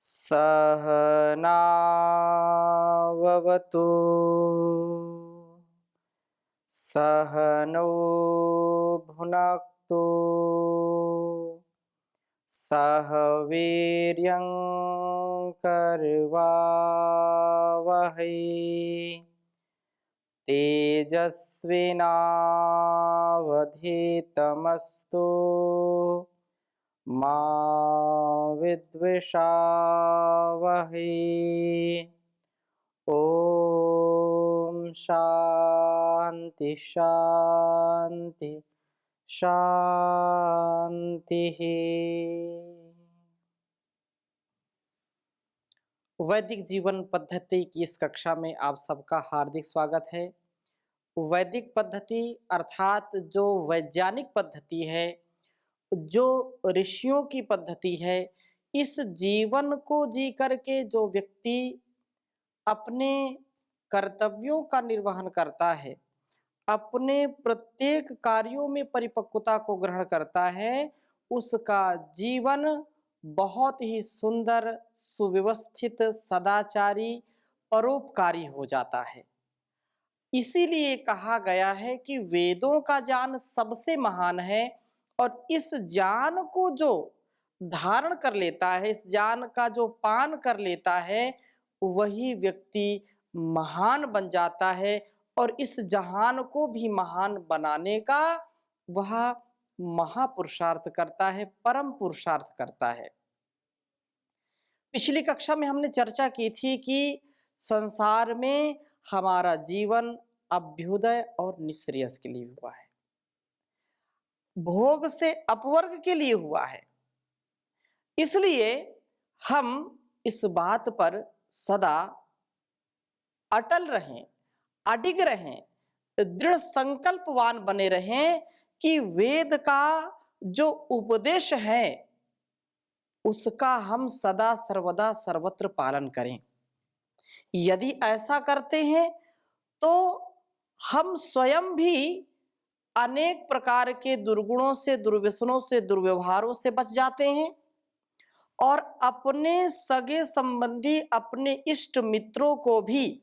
सहनाववतु सहनौ भुनक्तु सह वीर्यं करवावहै तेजस्विनावधीतमस्तु मा विद्विषावहै। ओम शांति शांति शांति। वैदिक जीवन पद्धति की इस कक्षा में आप सबका हार्दिक स्वागत है। वैदिक पद्धति अर्थात जो वैज्ञानिक पद्धति है, जो ऋषियों की पद्धति है, इस जीवन को जी करके जो व्यक्ति अपने कर्तव्यों का निर्वहन करता है, अपने प्रत्येक कार्यों में परिपक्वता को ग्रहण करता है, उसका जीवन बहुत ही सुंदर, सुव्यवस्थित, सदाचारी, परोपकारी हो जाता है। इसीलिए कहा गया है कि वेदों का ज्ञान सबसे महान है और इस ज्ञान को जो धारण कर लेता है, इस ज्ञान का जो पान कर लेता है, वही व्यक्ति महान बन जाता है और इस जहान को भी महान बनाने का वह महापुरुषार्थ करता है, परम पुरुषार्थ करता है। पिछली कक्षा में हमने चर्चा की थी कि संसार में हमारा जीवन अभ्युदय और निःश्रेयस के लिए हुआ है, भोग से अपवर्ग के लिए हुआ है। इसलिए हम इस बात पर सदा अटल रहें, अडिग रहें, दृढ़ संकल्पवान बने रहें कि वेद का जो उपदेश है उसका हम सदा सर्वदा सर्वत्र पालन करें। यदि ऐसा करते हैं तो हम स्वयं भी अनेक प्रकार के दुर्गुणों से, दुर्व्यसनों से, दुर्व्यवहारों से बच जाते हैं और अपने सगे संबंधी, अपने इष्ट मित्रों को भी,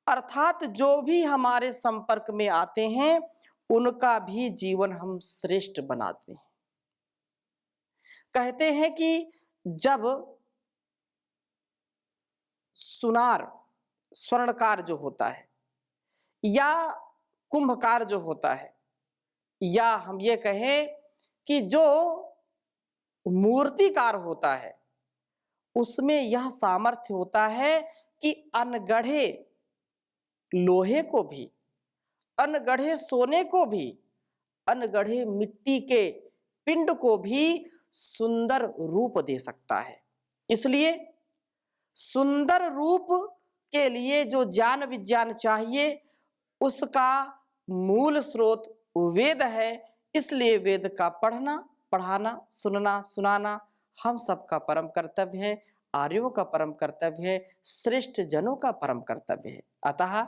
अर्थात जो भी हमारे संपर्क में आते हैं, उनका भी जीवन हम श्रेष्ठ बनाते हैं। कहते हैं कि जब सुनार, स्वर्णकार जो होता है, या कुंभकार जो होता है, या हम ये कहें कि जो मूर्तिकार होता है, उसमें यह सामर्थ्य होता है कि अनगढ़े लोहे को भी, अनगढ़े सोने को भी, अनगढ़े मिट्टी के पिंड को भी सुंदर रूप दे सकता है। इसलिए सुंदर रूप के लिए जो ज्ञान विज्ञान चाहिए, उसका मूल स्रोत वेद है। इसलिए वेद का पढ़ना, पढ़ाना, सुनना, सुनाना हम सबका परम कर्तव्य है, आर्यों का परम कर्तव्य है, श्रेष्ठ जनों का परम कर्तव्य है। अतः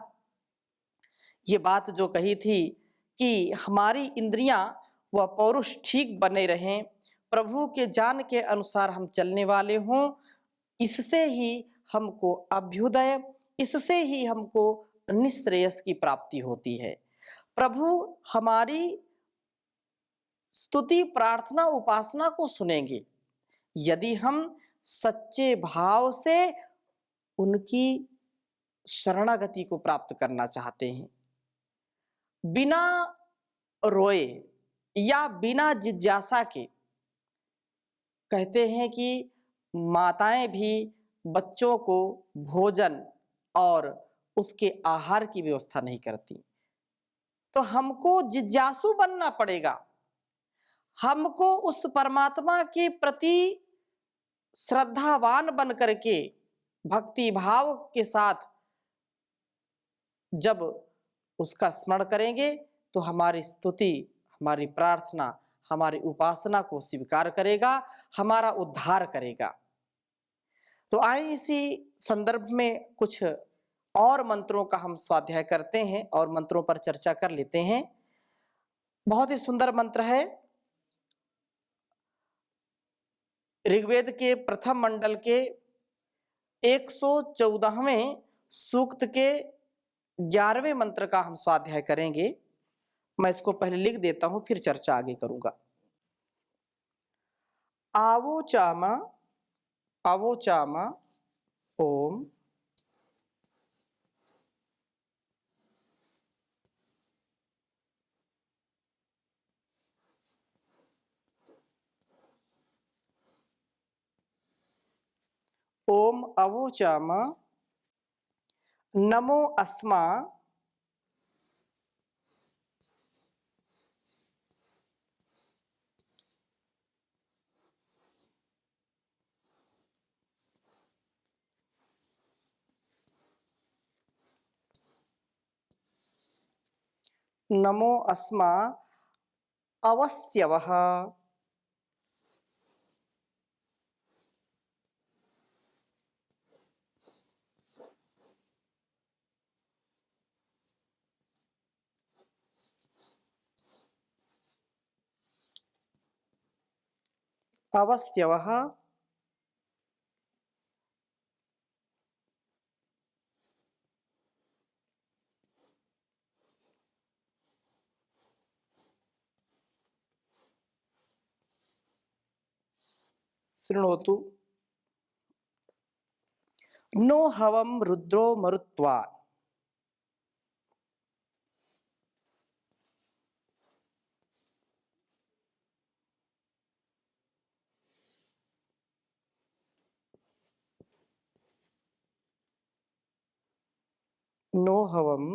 ये बात जो कही थी कि हमारी इंद्रियां व पौरुष ठीक बने रहें, प्रभु के ज्ञान के अनुसार हम चलने वाले हों, इससे ही हमको अभ्युदय, इससे ही हमको निःश्रेयस की प्राप्ति होती है। प्रभु हमारी स्तुति, प्रार्थना, उपासना को सुनेंगे यदि हम सच्चे भाव से उनकी शरणागति को प्राप्त करना चाहते हैं। बिना रोए या बिना जिज्ञासा के, कहते हैं कि माताएं भी बच्चों को भोजन और उसके आहार की व्यवस्था नहीं करती। तो हमको जिज्ञासु बनना पड़ेगा, हमको उस परमात्मा के प्रति श्रद्धावान बन करके भक्ति भाव के साथ जब उसका स्मरण करेंगे तो हमारी स्तुति, हमारी प्रार्थना, हमारी उपासना को स्वीकार करेगा, हमारा उद्धार करेगा। तो आइए इसी संदर्भ में कुछ और मंत्रों का हम स्वाध्याय करते हैं और मंत्रों पर चर्चा कर लेते हैं। बहुत ही सुंदर मंत्र है। ऋग्वेद के प्रथम मंडल के 114वें सूक्त के 11वें मंत्र का हम स्वाध्याय करेंगे। मैं इसको पहले लिख देता हूं, फिर चर्चा आगे करूंगा। आवोचामा आवोचामा ओम ओम अवोचामा नमो अस्मा नमो अस्मा अवस्त्यवः अवस्त्यवः शृणोतु नो हवं रुद्रो मरुत्वा नो हवं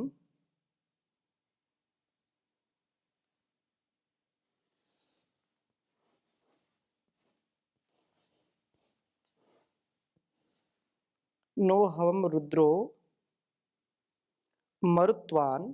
नो हवं रुद्रो मरुत्वान्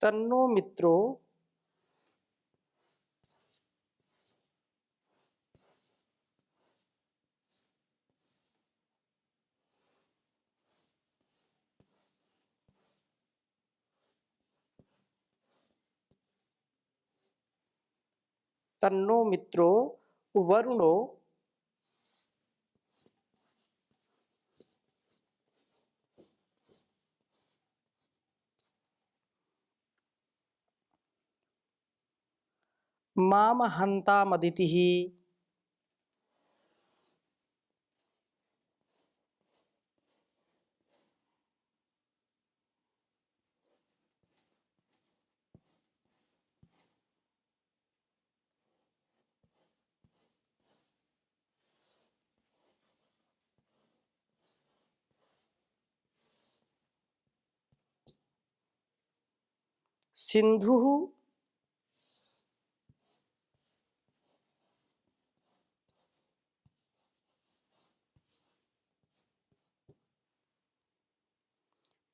तन्नो मित्रो तन्नो मित्रो वरुणो माम हन्तामदितिः सिन्धुः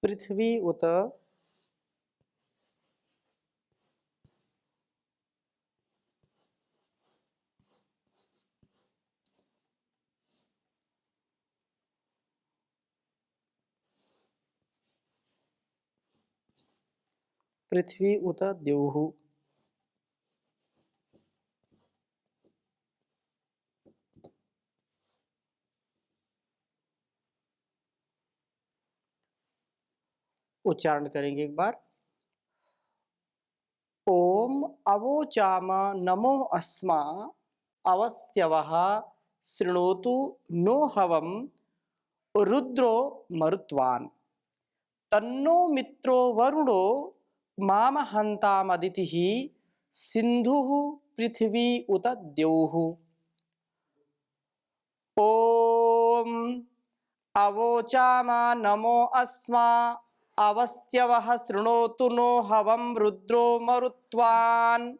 पृथ्वी उत पृथ्वी उत द्यौः। उच्चारण करेंगे एक बार। ओम अवोचाम नमो अस्मा अवस्त्यवः शृणोतु नो हवं रुद्रो मरुत्वान् तन्नो मित्रो वरुणो माम हन्तामदितिः सिन्धुः पृथ्वी उत द्यौः। ओम अवोचाम नमो अस्मा अवस्त्यवः शृणोतु नो हवं रुद्रो मरुत्वान्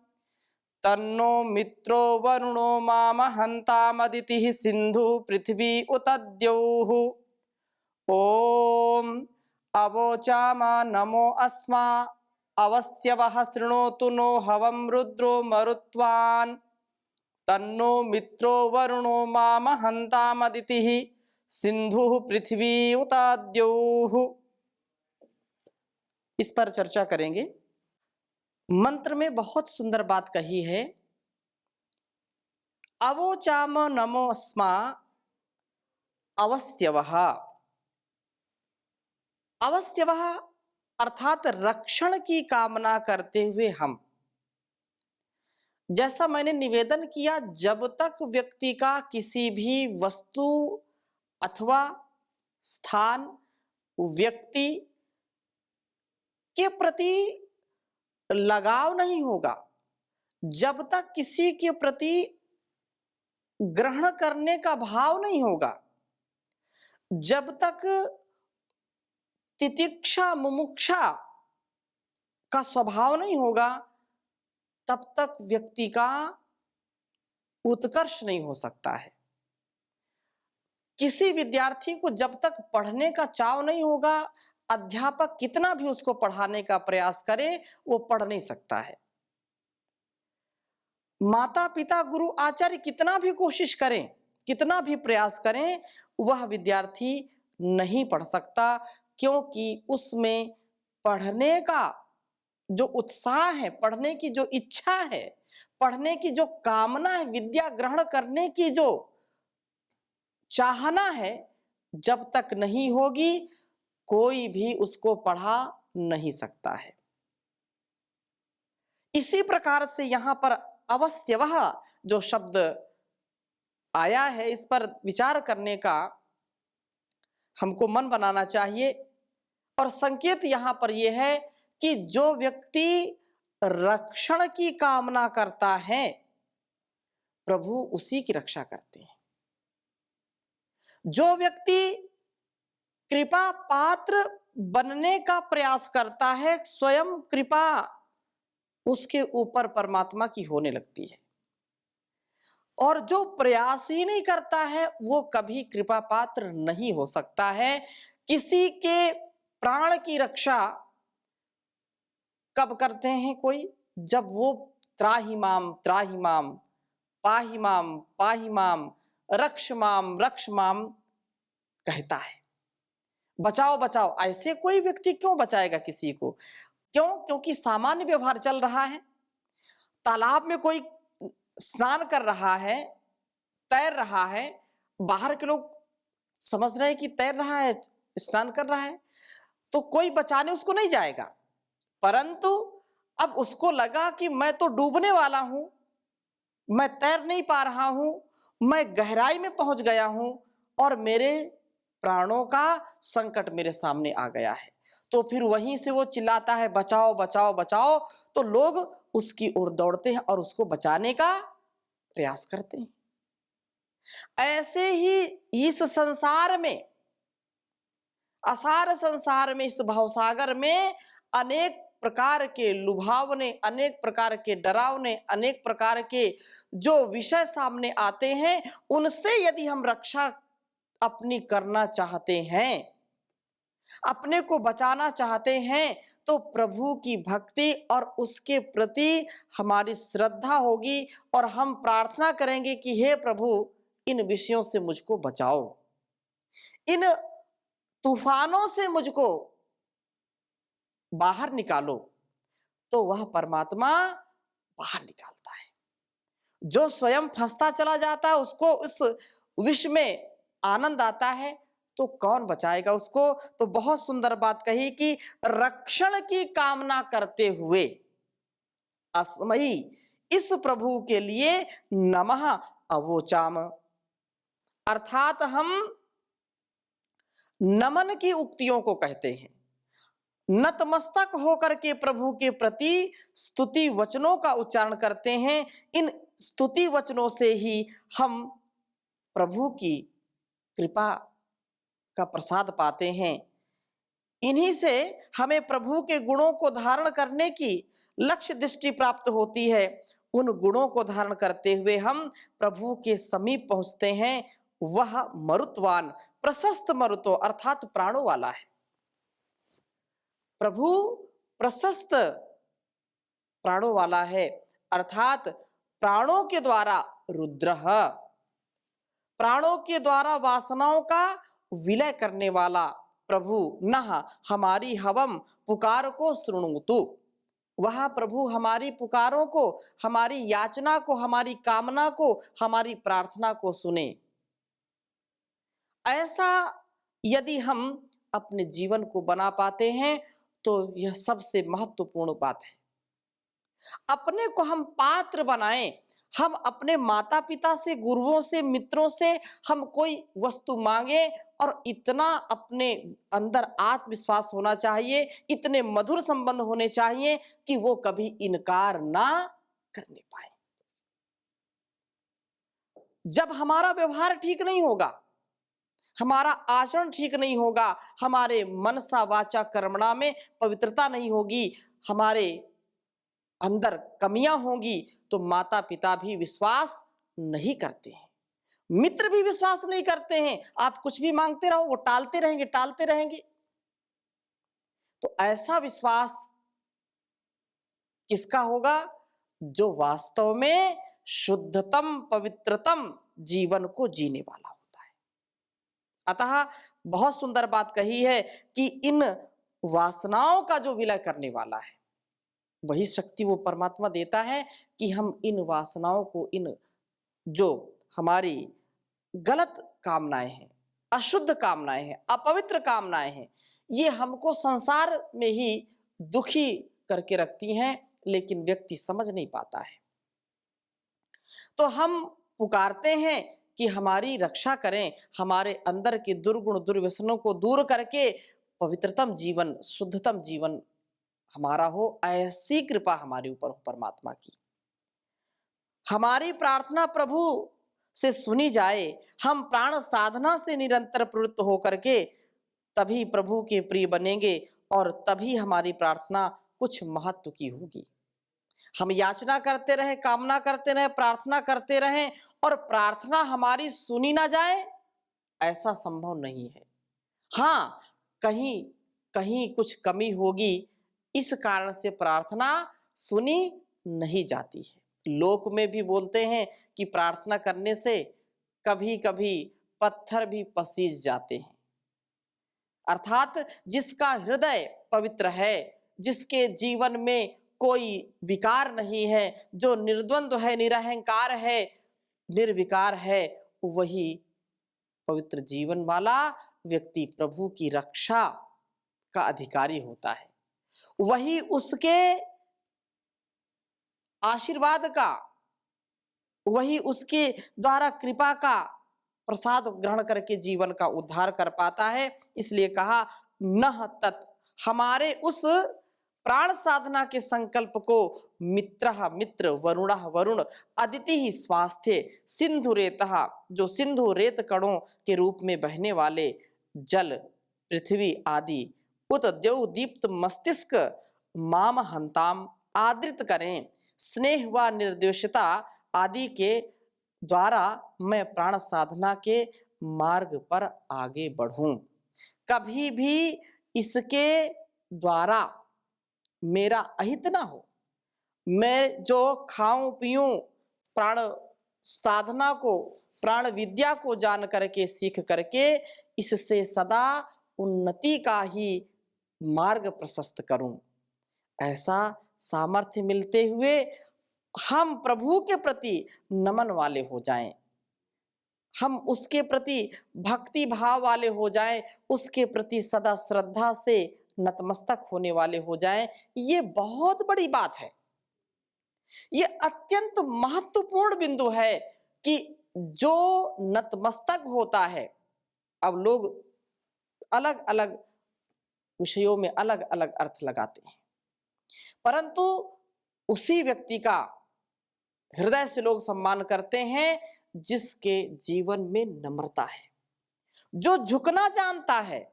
तन्नो मित्रो वरुणो माम हन्तामदितिः सिन्धु पृथ्वी उत द्यौः। ओम अवोचाम नमो अस्मा अवस्यवः शृणोतु नो हवं रुद्रो मरुत्वान् तन्नो मित्रो वरुणो मामहन्तामदितिः सिंधुः पृथ्वी उताद्यौः। इस पर चर्चा करेंगे। मंत्र में बहुत सुंदर बात कही है, अवोचाम नमोस्मा अवस्यवः। अवस्यवः अर्थात रक्षण की कामना करते हुए हम। जैसा मैंने निवेदन किया, जब तक व्यक्ति का किसी भी वस्तु अथवा स्थान, व्यक्ति के प्रति लगाव नहीं होगा, जब तक किसी के प्रति ग्रहण करने का भाव नहीं होगा, जब तक तितिक्षा मुमुक्षा का स्वभाव नहीं होगा, तब तक व्यक्ति का उत्कर्ष नहीं हो सकता है। किसी विद्यार्थी को जब तक पढ़ने का चाव नहीं होगा, अध्यापक कितना भी उसको पढ़ाने का प्रयास करे, वो पढ़ नहीं सकता है। माता पिता गुरु आचार्य कितना भी कोशिश करें, कितना भी प्रयास करें, वह विद्यार्थी नहीं पढ़ सकता, क्योंकि उसमें पढ़ने का जो उत्साह है, पढ़ने की जो इच्छा है, पढ़ने की जो कामना है, विद्या ग्रहण करने की जो चाहना है, जब तक नहीं होगी कोई भी उसको पढ़ा नहीं सकता है। इसी प्रकार से यहां पर अवस्यवः जो शब्द आया है, इस पर विचार करने का हमको मन बनाना चाहिए। और संकेत यहां पर यह है कि जो व्यक्ति रक्षण की कामना करता है, प्रभु उसी की रक्षा करते हैं। जो व्यक्ति कृपा पात्र बनने का प्रयास करता है, स्वयं कृपा उसके ऊपर परमात्मा की होने लगती है। और जो प्रयास ही नहीं करता है, वो कभी कृपा पात्र नहीं हो सकता है। किसी के प्राण की रक्षा कब करते हैं कोई? जब वो त्राहि माम पाहि माम रक्ष माम कहता है, बचाओ बचाओ। ऐसे कोई व्यक्ति क्यों बचाएगा किसी को? क्यों? क्योंकि सामान्य व्यवहार चल रहा है। तालाब में कोई स्नान कर रहा है, तैर रहा है, बाहर के लोग समझ रहे हैं कि तैर रहा है, स्नान कर रहा है, तो कोई बचाने उसको नहीं जाएगा। परंतु अब उसको लगा कि मैं तो डूबने वाला हूं, मैं तैर नहीं पा रहा हूं, मैं गहराई में पहुंच गया हूं और मेरे प्राणों का संकट मेरे सामने आ गया है। तो फिर वहीं से वो चिल्लाता है, बचाओ बचाओ बचाओ। तो लोग उसकी ओर दौड़ते हैं और उसको बचाने का प्रयास करते हैं। ऐसे ही इस संसार में, असार संसार में, इस भवसागर में अनेक प्रकार के लुभावने, अनेक प्रकार के डरावने, अनेक प्रकार के जो विषय सामने आते हैं, उनसे यदि हम रक्षा अपनी करना चाहते हैं, अपने को बचाना चाहते हैं, तो प्रभु की भक्ति और उसके प्रति हमारी श्रद्धा होगी और हम प्रार्थना करेंगे कि हे प्रभु, इन विषयों से मुझको बचाओ, इन तूफानों से मुझको बाहर निकालो। तो वह परमात्मा बाहर निकालता है। जो स्वयं फंसता चला जाता है, उसको उस विष में आनंद आता है, तो कौन बचाएगा उसको? तो बहुत सुंदर बात कही कि रक्षण की कामना करते हुए अस्मयी, इस प्रभु के लिए नमः अवोचाम, अर्थात हम नमन की उक्तियों को कहते हैं। नतमस्तक होकर के प्रभु के प्रति स्तुति वचनों का उच्चारण करते हैं। इन स्तुति वचनों से ही हम प्रभु की कृपा का प्रसाद पाते हैं। इन्हीं से हमें प्रभु के गुणों को धारण करने की लक्ष्य दृष्टि प्राप्त होती है। उन गुणों को धारण करते हुए हम प्रभु के समीप पहुंचते हैं। वह मरुत्वान, प्रशस्त मरुतो अर्थात प्राणों वाला है। प्रभु प्रशस्त प्राणों वाला है, अर्थात प्राणों के द्वारा रुद्र, प्राणों के द्वारा वासनाओं का विलय करने वाला प्रभु नः हमारी हवम पुकार को शृणुतु। वह प्रभु हमारी पुकारों को, हमारी याचना को, हमारी कामना को, हमारी प्रार्थना को सुने। ऐसा यदि हम अपने जीवन को बना पाते हैं तो यह सबसे महत्वपूर्ण बात है। अपने को हम पात्र बनाएं, हम अपने माता पिता से, गुरुओं से, मित्रों से हम कोई वस्तु मांगे और इतना अपने अंदर आत्मविश्वास होना चाहिए, इतने मधुर संबंध होने चाहिए कि वो कभी इनकार ना करने पाए। जब हमारा व्यवहार ठीक नहीं होगा, हमारा आचरण ठीक नहीं होगा, हमारे मनसा वाचा कर्मणा में पवित्रता नहीं होगी, हमारे अंदर कमियां होंगी, तो माता पिता भी विश्वास नहीं करते हैं, मित्र भी विश्वास नहीं करते हैं। आप कुछ भी मांगते रहो, वो टालते रहेंगे, टालते रहेंगे। तो ऐसा विश्वास किसका होगा? जो वास्तव में शुद्धतम पवित्रतम जीवन को जीने वाला होता है। अतः बहुत सुंदर बात कही है कि इन वासनाओं का जो विलय करने वाला है, वही शक्ति वो परमात्मा देता है कि हम इन वासनाओं को, इन जो हमारी गलत कामनाएं हैं, अशुद्ध कामनाएं हैं, अपवित्र कामनाएं हैं, ये हमको संसार में ही दुखी करके रखती हैं, लेकिन व्यक्ति समझ नहीं पाता है। तो हम पुकारते हैं कि हमारी रक्षा करें, हमारे अंदर के दुर्गुण दुर्व्यसनों को दूर करके पवित्रतम जीवन, शुद्धतम जीवन हमारा हो। ऐसी कृपा हमारे ऊपर हो परमात्मा की। हमारी प्रार्थना प्रभु से सुनी जाए, हम प्राण साधना से निरंतर प्रवृत्त होकर के तभी प्रभु के प्रिय बनेंगे और तभी हमारी प्रार्थना कुछ महत्व की होगी। हम याचना करते रहें, कामना करते रहें, प्रार्थना करते रहें और प्रार्थना हमारी सुनी ना जाए, ऐसा संभव नहीं है। हाँ, कहीं कहीं कुछ कमी होगी, इस कारण से प्रार्थना सुनी नहीं जाती है। लोक में भी बोलते हैं कि प्रार्थना करने से कभी कभी पत्थर भी पसीज जाते हैं। अर्थात जिसका हृदय पवित्र है, जिसके जीवन में कोई विकार नहीं है, जो निर्द्वंद्व है, निरहंकार है, निर्विकार है, वही पवित्र जीवन वाला व्यक्ति प्रभु की रक्षा का अधिकारी होता है। वही उसके आशीर्वाद का, वही उसके द्वारा कृपा का प्रसाद ग्रहण करके जीवन का उद्धार कर पाता है। इसलिए कहा नह तत्, हमारे उस प्राण साधना के संकल्प को मित्रः मित्र, वरुणः वरुण, अदिति ही स्वास्थ्य, सिंधु रेतः, जो सिंधु रेत कणों के रूप में बहने वाले जल, पृथ्वी आदि, उत द्यौ दीप्त मस्तिष्क माम हंताम आदृत करें, स्नेह व निर्देशता आदि के द्वारा मैं प्राण साधना के मार्ग पर आगे बढ़ूं। कभी भी इसके द्वारा मेरा अहित ना हो। मैं जो खाऊं पीऊं, प्राण साधना को, प्राण विद्या को जान करके, सीख करके इससे सदा उन्नति का ही मार्ग प्रशस्त करूं। ऐसा सामर्थ्य मिलते हुए हम प्रभु के प्रति नमन वाले हो जाएं, हम उसके प्रति भक्ति भाव वाले हो जाएं, उसके प्रति सदा श्रद्धा से नतमस्तक होने वाले हो जाएं। ये बहुत बड़ी बात है। ये अत्यंत महत्वपूर्ण बिंदु है कि जो नतमस्तक होता है, अब लोग अलग अलग विषयों में अलग अलग अर्थ लगाते हैं, परंतु उसी व्यक्ति का हृदय से लोग सम्मान करते हैं जिसके जीवन में नम्रता है, जो झुकना जानता है,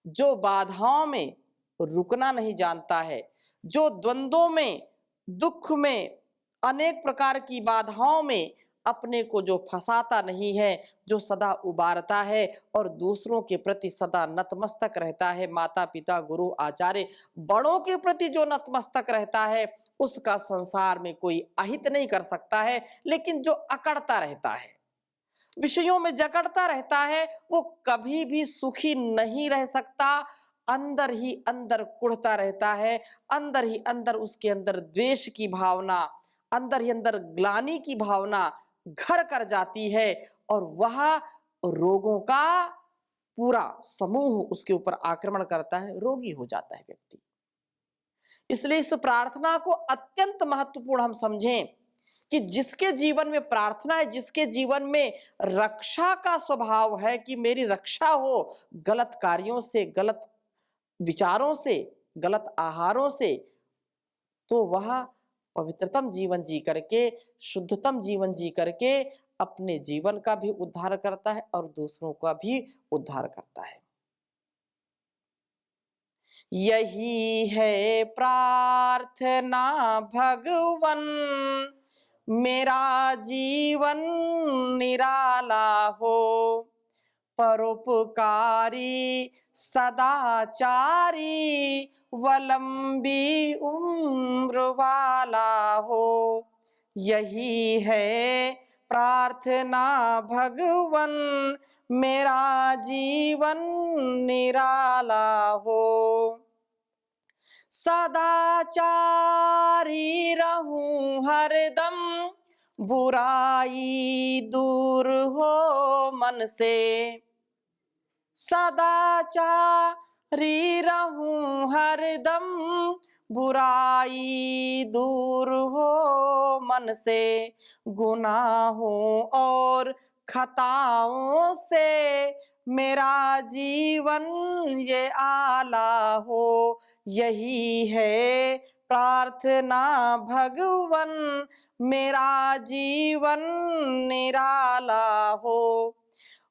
जो बाधाओं में रुकना नहीं जानता है, जो द्वंद्वों में, दुख में, अनेक प्रकार की बाधाओं में अपने को जो फंसाता नहीं है, जो सदा उबारता है और दूसरों के प्रति सदा नतमस्तक रहता है, माता पिता गुरु आचार्य बड़ों के प्रति जो नतमस्तक रहता है, उसका संसार में कोई अहित नहीं कर सकता है। लेकिन जो अकड़ता रहता है, विषयों में जकड़ता रहता है, वो कभी भी सुखी नहीं रह सकता। अंदर ही अंदर कुढ़ता रहता है, अंदर ही अंदर उसके अंदर द्वेष की भावना, अंदर ही अंदर ग्लानि की भावना घर कर जाती है और वह रोगों का पूरा समूह उसके ऊपर आक्रमण करता है, रोगी हो जाता है व्यक्ति। इसलिए इस प्रार्थना को अत्यंत महत्वपूर्ण हम समझें कि जिसके जीवन में प्रार्थना है, जिसके जीवन में रक्षा का स्वभाव है कि मेरी रक्षा हो गलत कार्यों से, गलत विचारों से, गलत आहारों से, तो वह पवित्रतम जीवन जी करके, शुद्धतम जीवन जी करके अपने जीवन का भी उद्धार करता है और दूसरों का भी उद्धार करता है। यही है प्रार्थना भगवन, मेरा जीवन निराला हो, परोपकारी सदाचारी व लंबी उम्र वाला हो। यही है प्रार्थना भगवन, मेरा जीवन निराला हो, सदाचारी रहूं हरदम, बुराई दूर हो मन से, सदाचारी रहूं हरदम, बुराई दूर हो मन से, गुनाहों और खताओं से मेरा जीवन ये आला हो। यही है प्रार्थना भगवन, मेरा जीवन निराला हो,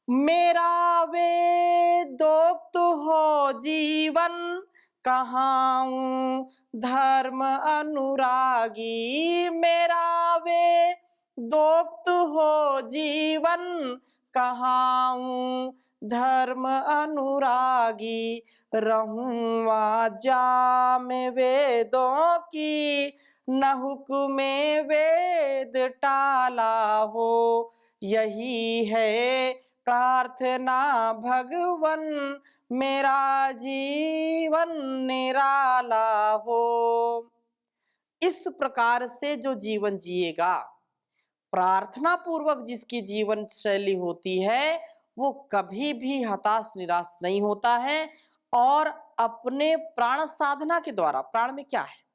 मेरा वेदोक्त हो जीवन, कहाऊं धर्म अनुरागी, मेरा वेदोक्त हो जीवन, कहाऊं धर्म अनुरागी, रहूं आज्ञा में वेदों की, न हुक्मे वेद टाला हो। यही है प्रार्थना भगवन, मेरा जीवन निराला हो। इस प्रकार से जो जीवन जिएगा, प्रार्थना पूर्वक जिसकी जीवन शैली होती है, वो कभी भी हताश निराश नहीं होता है और अपने प्राण साधना के द्वारा, प्राण में क्या है?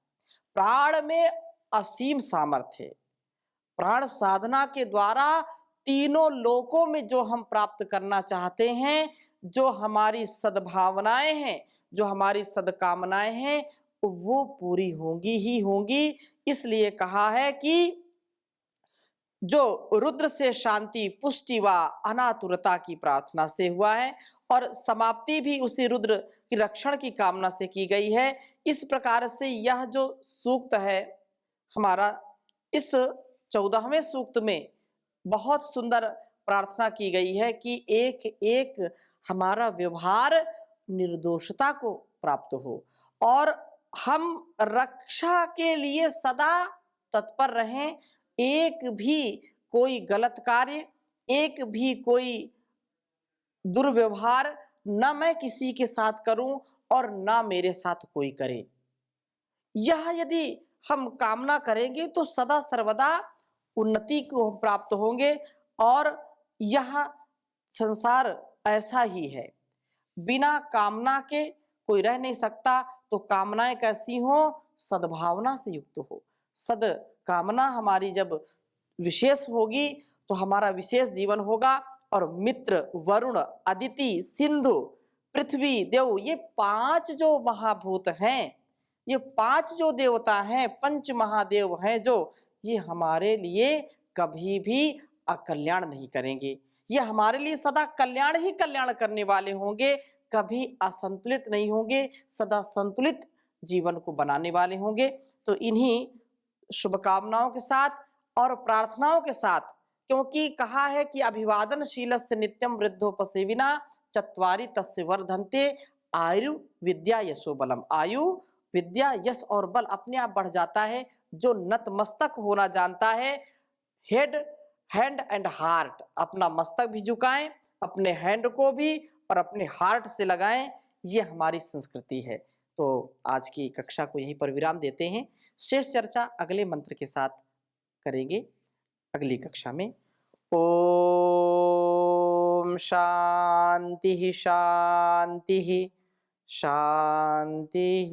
प्राण में असीम सामर्थ्य है। प्राण साधना के द्वारा तीनों लोकों में जो हम प्राप्त करना चाहते हैं, जो हमारी सद्भावनाएं हैं, जो हमारी सद्कामनाएं हैं, वो पूरी होंगी ही होंगी। इसलिए कहा है कि जो रुद्र से शांति, पुष्टि व अनातुरता की प्रार्थना से हुआ है और समाप्ति भी उसी रुद्र की रक्षण की कामना से की गई है। इस प्रकार से यह जो सूक्त है हमारा, इस 14वें सूक्त में बहुत सुंदर प्रार्थना की गई है कि एक एक हमारा व्यवहार निर्दोषता को प्राप्त हो और हम रक्षा के लिए सदा तत्पर रहें। एक भी कोई गलत कार्य, एक भी कोई दुर्व्यवहार न मैं किसी के साथ करूं और ना मेरे साथ कोई करे। यह यदि हम कामना करेंगे तो सदा सर्वदा उन्नति को हम प्राप्त होंगे और यह संसार ऐसा ही है, बिना कामना के कोई रह नहीं सकता। तो कामनाएं कैसी हो? सद्भावना से युक्त हो। सद कामना हमारी जब विशेष होगी तो हमारा विशेष जीवन होगा। और मित्र, वरुण, अदिति, सिंधु, पृथ्वी, देव, ये 5 जो महाभूत हैं, ये 5 जो देवता हैं, पंच महादेव हैं, जो ये हमारे लिए कभी भी अकल्याण नहीं करेंगे। ये हमारे लिए सदा कल्याण ही कल्याण करने वाले होंगे, कभी असंतुलित नहीं होंगे, सदा संतुलित जीवन को बनाने वाले होंगे। तो इन्हीं शुभकामनाओं के साथ और प्रार्थनाओं के साथ, क्योंकि कहा है कि अभिवादनशीलस्य नित्यं वृद्धोपसेविना चत्वारि तस्य वर्धन्ते आयु विद्या यशो बलम। आयु विद्या यश और बल अपने आप बढ़ जाता है जो नतमस्तक होना जानता है। हेड हैंड एंड हार्ट, अपना मस्तक भी झुकाएं, अपने हैंड को भी और अपने हार्ट से लगाएं, ये हमारी संस्कृति है। तो आज की कक्षा को यहीं पर विराम देते हैं। शेष चर्चा अगले मंत्र के साथ करेंगे अगली कक्षा में। ओम शांति शांति शांति।